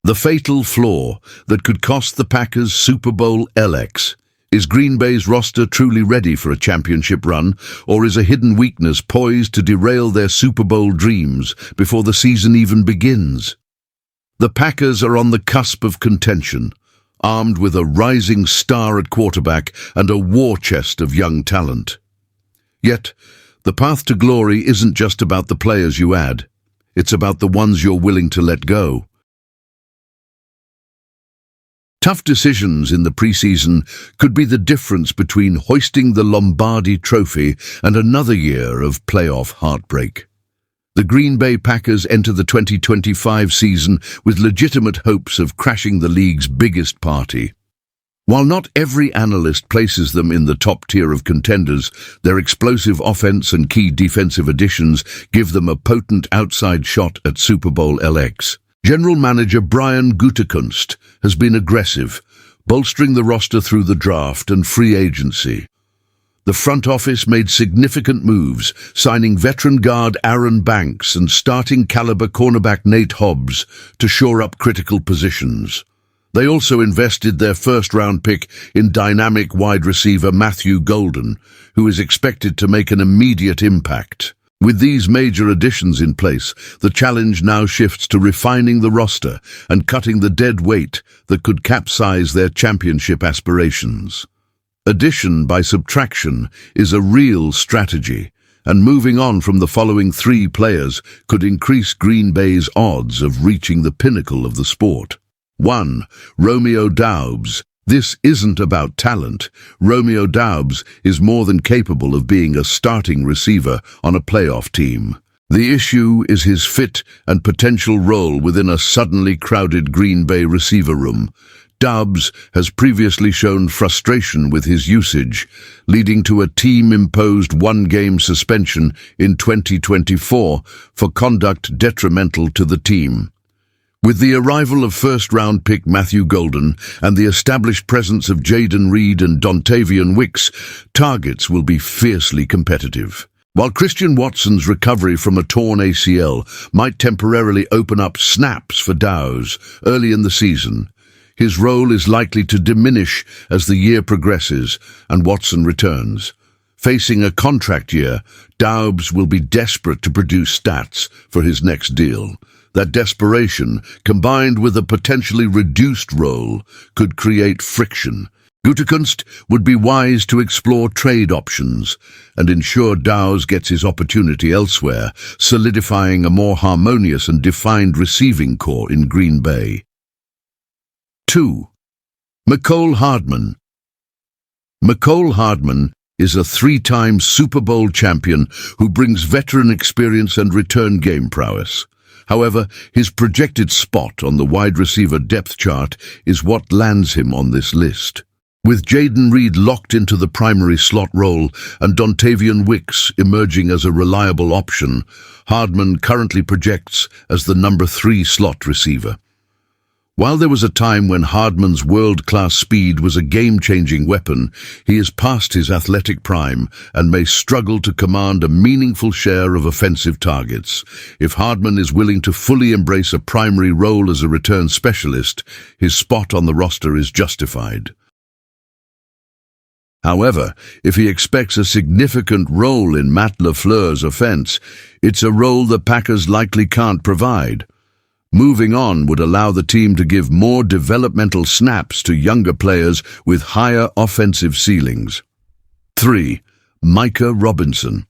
The fatal flaw that could cost the Packers Super Bowl LX. Is Green Bay's roster truly ready for a championship run, or is a hidden weakness poised to derail their Super Bowl dreams before the season even begins? The Packers are on the cusp of contention, armed with a rising star at quarterback and a war chest of young talent. Yet, the path to glory isn't just about the players you add. It's about the ones you're willing to let go. Tough decisions in the preseason could be the difference between hoisting the Lombardi Trophy and another year of playoff heartbreak. The Green Bay Packers enter the 2025 season with legitimate hopes of crashing the league's biggest party. While not every analyst places them in the top tier of contenders, their explosive offense and key defensive additions give them a potent outside shot at Super Bowl LX. General Manager Brian Gutekunst has been aggressive, bolstering the roster through the draft and free agency. The front office made significant moves, signing veteran guard Aaron Banks and starting caliber cornerback Nate Hobbs to shore up critical positions. They also invested their first-round pick in dynamic wide receiver Matthew Golden, who is expected to make an immediate impact. With these major additions in place, the challenge now shifts to refining the roster and cutting the dead weight that could capsize their championship aspirations. Addition by subtraction is a real strategy, and moving on from the following three players could increase Green Bay's odds of reaching the pinnacle of the sport. 1. Romeo Dabs. This isn't about talent. Romeo Dabs is more than capable of being a starting receiver on a playoff team. The issue is his fit and potential role within a suddenly crowded Green Bay receiver room. Dabs has previously shown frustration with his usage, leading to a team-imposed one-game suspension in 2024 for conduct detrimental to the team. With the arrival of first-round pick Matthew Golden and the established presence of Jaden Reed and Dontavian Wicks, targets will be fiercely competitive. While Christian Watson's recovery from a torn ACL might temporarily open up snaps for Dabs early in the season, his role is likely to diminish as the year progresses and Watson returns. Facing a contract year, Dabs will be desperate to produce stats for his next deal. That desperation, combined with a potentially reduced role, could create friction. Gutekunst would be wise to explore trade options and ensure Dabs gets his opportunity elsewhere, solidifying a more harmonious and defined receiving core in Green Bay. 2. Micole Hardman. Micole Hardman is a three-time Super Bowl champion who brings veteran experience and return game prowess. However, his projected spot on the wide receiver depth chart is what lands him on this list. With Jaden Reed locked into the primary slot role and Dontavian Wicks emerging as a reliable option, Hardman currently projects as the number 3 slot receiver. While there was a time when Hardman's world-class speed was a game-changing weapon, he is past his athletic prime and may struggle to command a meaningful share of offensive targets. If Hardman is willing to fully embrace a primary role as a return specialist, his spot on the roster is justified. However, if he expects a significant role in Matt LaFleur's offense, it's a role the Packers likely can't provide. Moving on would allow the team to give more developmental snaps to younger players with higher offensive ceilings. 3. Micah Robinson.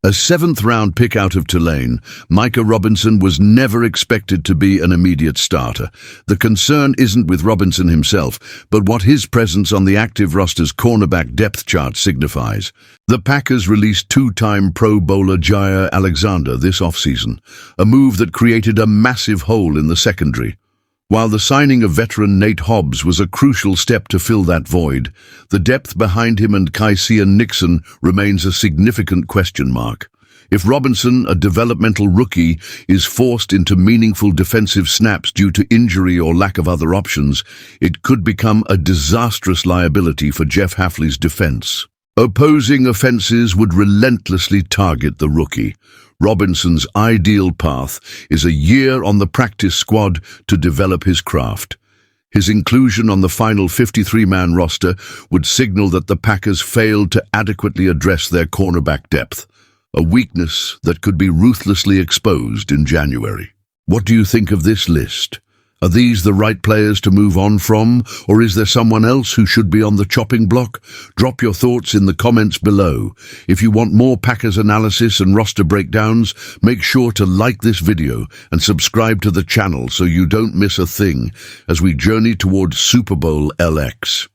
A 7th-round pick out of Tulane, Micah Robinson was never expected to be an immediate starter. The concern isn't with Robinson himself, but what his presence on the active roster's cornerback depth chart signifies. The Packers released 2-time Pro Bowler Jair Alexander this offseason, a move that created a massive hole in the secondary. While the signing of veteran Nate Hobbs was a crucial step to fill that void, the depth behind him and Kyseian Nixon remains a significant question mark. If Robinson, a developmental rookie, is forced into meaningful defensive snaps due to injury or lack of other options, it could become a disastrous liability for Jeff Hafley's defense. Opposing offenses would relentlessly target the rookie. Robinson's ideal path is a year on the practice squad to develop his craft. His inclusion on the final 53-man roster would signal that the Packers failed to adequately address their cornerback depth, a weakness that could be ruthlessly exposed in January. What do you think of this list? Are these the right players to move on from, or is there someone else who should be on the chopping block? Drop your thoughts in the comments below. If you want more Packers analysis and roster breakdowns, make sure to like this video and subscribe to the channel so you don't miss a thing as we journey towards Super Bowl LX.